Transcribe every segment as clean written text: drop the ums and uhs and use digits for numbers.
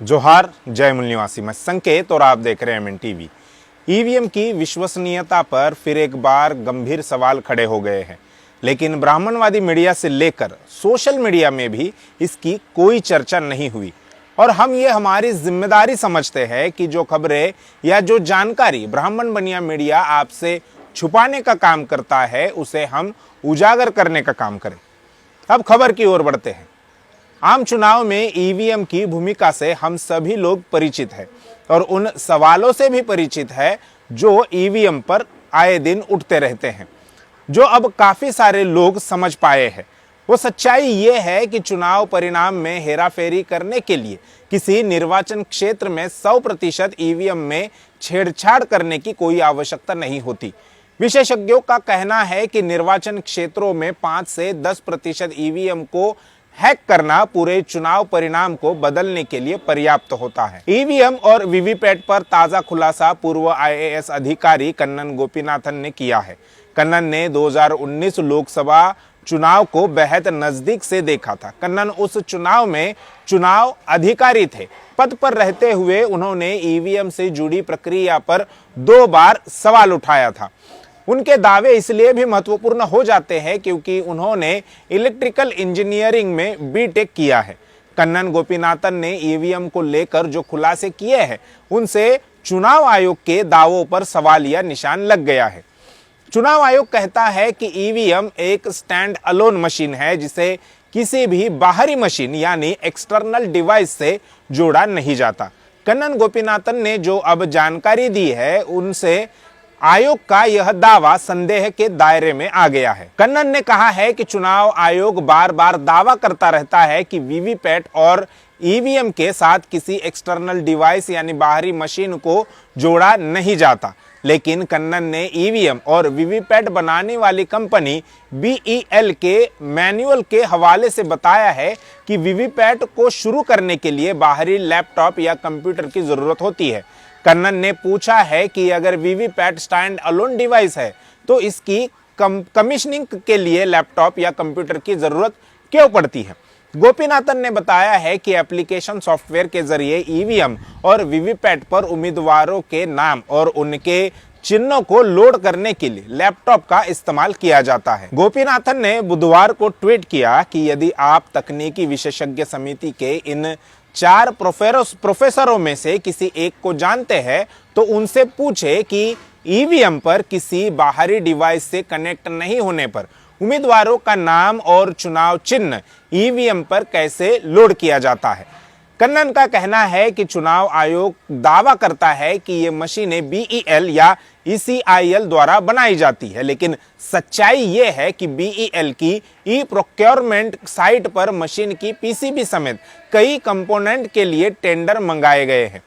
जोहार, जय मूल निवासी, मैं संकेत और आप देख रहे हैं एमएन टीवी। ईवीएम की विश्वसनीयता पर फिर एक बार गंभीर सवाल खड़े हो गए हैं, लेकिन ब्राह्मणवादी मीडिया से लेकर सोशल मीडिया में भी इसकी कोई चर्चा नहीं हुई। और हम ये हमारी जिम्मेदारी समझते हैं कि जो खबरें या जो जानकारी ब्राह्मण बनिया मीडिया आपसे छुपाने का काम करता है, उसे हम उजागर करने का काम करें। अब खबर की ओर बढ़ते हैं। आम चुनाव में ईवीएम की भूमिका से हम सभी लोग परिचित हैं और उन सवालों से भी परिचित है जो ईवीएम पर आए दिन उठते रहते हैं, जो अब काफी सारे लोग समझ पाए हैं। वो सच्चाई ये है कि चुनाव परिणाम में हेराफेरी करने के लिए किसी निर्वाचन क्षेत्र में 100% ईवीएम में छेड़छाड़ करने की कोई आवश्यकता नहीं होती। विशेषज्ञों का कहना है कि निर्वाचन क्षेत्रों में 5 से 10% ईवीएम को हैक करना पूरे चुनाव परिणाम को बदलने के लिए पर्याप्त होता है। ईवीएम और वीवीपैट पर ताजा खुलासा पूर्व आईएएस अधिकारी कन्नन गोपीनाथन ने किया है। कन्नन ने 2019 लोकसभा चुनाव को बेहद नजदीक से देखा था। कन्नन उस चुनाव में चुनाव अधिकारी थे। पद पर रहते हुए उन्होंने ईवीएम से जुड़ी प्रक्रिया पर 2 बार सवाल उठाया था। उनके दावे इसलिए भी महत्वपूर्ण हो जाते हैं क्योंकि उन्होंने इलेक्ट्रिकल इंजीनियरिंग में बीटेक किया है। कन्नन गोपीनाथन ने ईवीएम को लेकर जो खुलासे किए हैं, उनसे चुनाव आयोग के दावों पर सवालिया निशान लग गया है। चुनाव आयोग कहता है कि ईवीएम एक स्टैंड अलोन मशीन है, जिसे किसी भी बाहरी मशीन यानी एक्सटर्नल डिवाइस से जोड़ा नहीं जाता। कन्नन गोपीनाथन ने जो अब जानकारी दी है, उनसे आयोग का यह दावा संदेह के दायरे में आ गया है। कन्नन ने कहा है कि चुनाव आयोग बार बार दावा करता रहता है कि वीवीपैट और ईवीएम के साथ किसी एक्सटर्नल डिवाइस यानी बाहरी मशीन को जोड़ा नहीं जाता, लेकिन कन्नन ने ईवीएम और वीवीपैट बनाने वाली कंपनी बीईएल के मैनुअल के हवाले से बताया है कि वीवीपैट को शुरू करने के लिए बाहरी लैपटॉप या कंप्यूटर की जरूरत होती है। कन्नन ने पूछा है कि अगर वीवीपैट स्टैंड अलोन डिवाइस है तो इसकी कमीशनिंग के लिए लैपटॉप या कंप्यूटर की जरूरत क्यों पड़ती है। गोपीनाथन ने बताया है कि एप्लीकेशन सॉफ्टवेयर के जरिए ईवीएम और वीवीपैट पर उम्मीदवारों के नाम और उनके चिन्हों को लोड करने के लिए लैपटॉप का इस्तेमाल किया जाता है। गोपीनाथन ने बुधवार को ट्वीट किया कि यदि आप तकनीकी विशेषज्ञ समिति के इन 4 प्रोफेसरों में से किसी एक को जानते हैं तो उनसे पूछे कि ईवीएम पर किसी बाहरी डिवाइस से कनेक्ट नहीं होने पर उम्मीदवारों का नाम और चुनाव चिन्ह ईवीएम पर कैसे लोड किया जाता है। कन्नन का कहना है कि चुनाव आयोग दावा करता है कि ये मशीनें बीईएल या ईसीआईएल द्वारा बनाई जाती है, लेकिन सच्चाई ये है कि बीईएल की ई प्रोक्योरमेंट साइट पर मशीन की पीसीबी समेत कई कंपोनेंट के लिए टेंडर मंगाए गए हैं।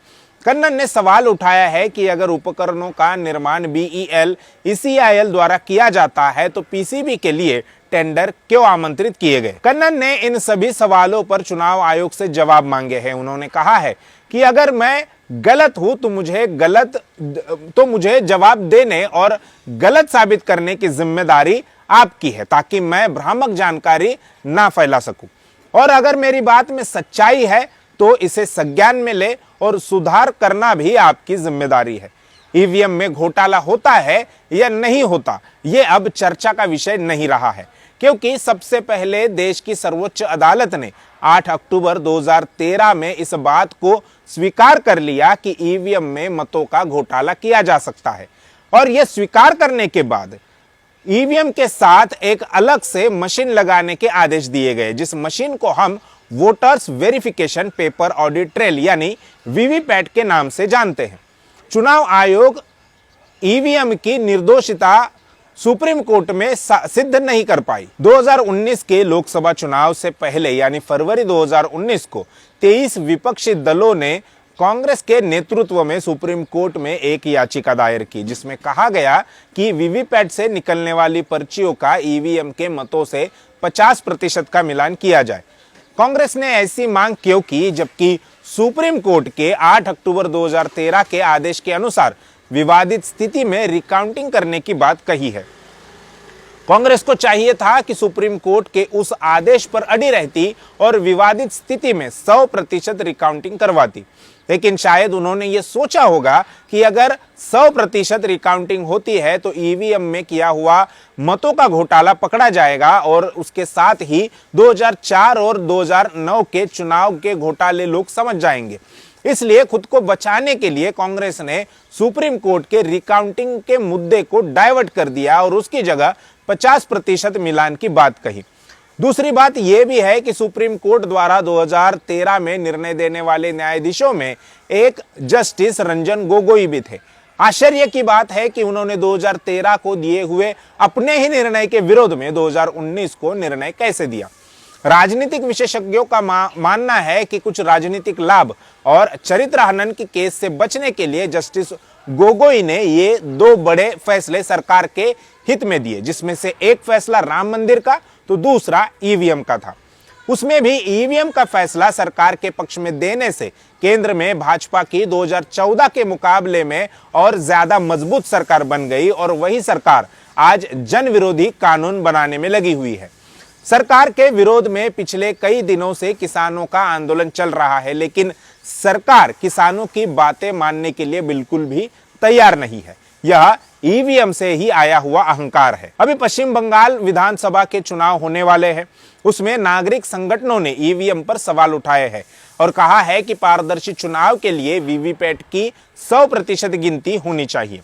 कन्नन ने सवाल उठाया है कि अगर उपकरणों का निर्माण बीईएल ईसीआईएल द्वारा किया जाता है तो पीसीबी के लिए टेंडर क्यों आमंत्रित किए गए। कन्नन ने इन सभी सवालों पर चुनाव आयोग से जवाब मांगे हैं। उन्होंने कहा है कि अगर मैं गलत हूं तो मुझे जवाब देने और गलत साबित करने की जिम्मेदारी आपकी है, ताकि मैं भ्रामक जानकारी ना फैला सकूं। और अगर मेरी बात में सच्चाई है तो इसे संज्ञान में ले और सुधार करना भी आपकी जिम्मेदारी है। ईवीएम में घोटाला होता है या नहीं होता, यह अब चर्चा का विषय नहीं रहा है, क्योंकि सबसे पहले देश की सर्वोच्च अदालत ने 8 अक्टूबर 2013 में इस बात को स्वीकार कर लिया कि ईवीएम में मतों का घोटाला किया जा सकता है। और यह स्वीकार करने के बाद ईवीएम के साथ एक अलग से मशीन लगाने के आदेश दिए गए, जिस मशीन को हम voters verification paper audit trail यानी वीवीपैट के नाम से जानते हैं। चुनाव आयोग ईवीएम की निर्दोषिता सुप्रीम कोर्ट में सिद्ध नहीं कर पाई। 2019 के लोकसभा चुनाव से पहले यानी फरवरी 2019 को 23 विपक्षी दलों ने कांग्रेस के नेतृत्व में सुप्रीम कोर्ट में एक याचिका दायर की, जिसमें कहा गया कि वीवीपैट से निकलने वाली पर्चियों का ईवीएम के मतों से 50% का मिलान किया जाए। कांग्रेस ने ऐसी मांग क्यों की, जबकि सुप्रीम कोर्ट के 8 अक्टूबर 2013 के आदेश के अनुसार विवादित स्थिति में रिकाउंटिंग करने की बात कही है। कांग्रेस को चाहिए था कि सुप्रीम कोर्ट के उस आदेश पर अड़ी रहती और विवादित स्थिति में 100% रिकाउंटिंग करवाती, लेकिन शायद उन्होंने ये सोचा होगा कि अगर 100% रिकाउंटिंग होती है तो ईवीएम में किया हुआ मतों का घोटाला पकड़ा जाएगा और उसके साथ ही 2004 और 2009 के चुनाव के घोटाले लोग समझ जाएंगे। इसलिए खुद को बचाने के लिए कांग्रेस ने सुप्रीम कोर्ट के रिकाउंटिंग के मुद्दे को डाइवर्ट कर दिया और उसकी जगह 50% मिलान की बात कही। दूसरी बात यह भी है कि सुप्रीम कोर्ट द्वारा 2013 में निर्णय देने वाले न्यायाधीशों में एक जस्टिस रंजन गोगोई भी थे। आश्चर्य की बात है कि उन्होंने 2013 को दिए हुए अपने ही निर्णय के विरोध में 2019 को निर्णय कैसे दिया। राजनीतिक विशेषज्ञों का मानना है कि कुछ राजनीतिक लाभ और चरित्र हनन की केस से बचने के लिए जस्टिस गोगोई ने ये 2 बड़े फैसले सरकार के हित में दिए, जिसमें से एक फैसला राम मंदिर का तो दूसरा ईवीएम का था। उसमें भी ईवीएम का फैसला सरकार के पक्ष में देने से केंद्र में भाजपा की 2014 के मुकाबले में और ज्यादा मजबूत सरकार बन गई और वही सरकार आज जन विरोधी कानून बनाने में लगी हुई है। सरकार के विरोध में पिछले कई दिनों से किसानों का आंदोलन चल रहा है, लेकिन सरकार किसानों की बातें मानने के लिए बिल्कुल भी तैयार नहीं है। यह ईवीएम से ही आया हुआ अहंकार है। अभी पश्चिम बंगाल विधानसभा के चुनाव होने वाले हैं। उसमें नागरिक संगठनों ने ईवीएम पर सवाल उठाए हैं और कहा है कि पारदर्शी चुनाव के लिए वीवीपैट की 100% गिनती होनी चाहिए।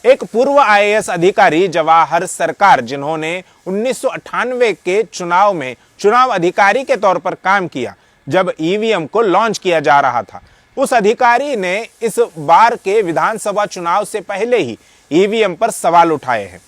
एक पूर्व आईएएस अधिकारी जवाहर सरकार, जिन्होंने 1998 के चुनाव में चुनाव अधिकारी के तौर पर काम किया जब ईवीएम को लॉन्च किया जा रहा था, उस अधिकारी ने इस बार के विधानसभा चुनाव से पहले ही ईवीएम पर सवाल उठाए हैं।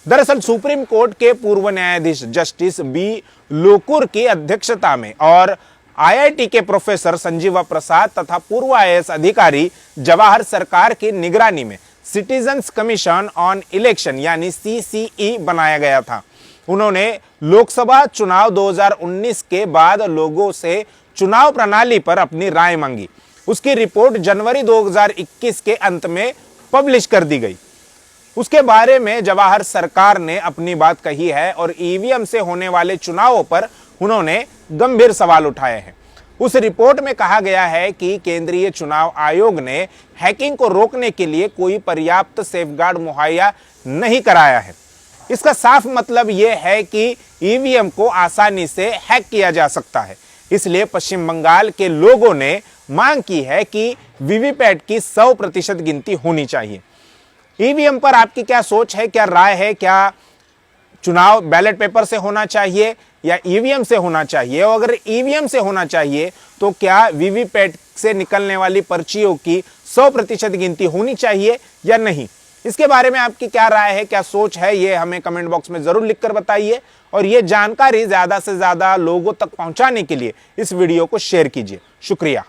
दरअसल सुप्रीम कोर्ट के पूर्व न्यायाधीश जस्टिस बी लोकुर की अध्यक्षता में और आईआईटी के प्रोफेसर संजीवा प्रसाद तथा पूर्व आईएएस अधिकारी जवाहर सरकार की निगरानी में सिटीजन्स कमीशन ऑन इलेक्शन यानी सीसीई बनाया गया था। उन्होंने लोकसभा चुनाव 2019 के बाद लोगों से चुनाव प्रणाली पर अपनी राय मांगी। उसकी रिपोर्ट जनवरी 2021 के अंत में पब्लिश कर दी गई। उसके बारे में जवाहर सरकार ने अपनी बात कही है और ईवीएम से होने वाले चुनावों पर उन्होंने गंभीर सवाल उठाए हैं। उस रिपोर्ट में कहा गया है कि केंद्रीय चुनाव आयोग ने हैकिंग को रोकने के लिए कोई पर्याप्त सेफगार्ड मुहैया नहीं कराया है। इसका साफ मतलब यह है कि ईवीएम को आसानी से हैक किया जा सकता है। इसलिए पश्चिम बंगाल के लोगों ने मांग की है कि वीवीपैट की 100% गिनती होनी चाहिए। ईवीएम पर आपकी क्या सोच है, क्या राय है? क्या चुनाव बैलेट पेपर से होना चाहिए या ईवीएम से होना चाहिए? और अगर ईवीएम से होना चाहिए तो क्या वीवीपैट से निकलने वाली पर्चियों की 100% गिनती होनी चाहिए या नहीं? इसके बारे में आपकी क्या राय है, क्या सोच है, ये हमें कमेंट बॉक्स में जरूर लिखकर बताइए। और ये जानकारी ज्यादा से ज्यादा लोगों तक पहुंचाने के लिए इस वीडियो को शेयर कीजिए। शुक्रिया।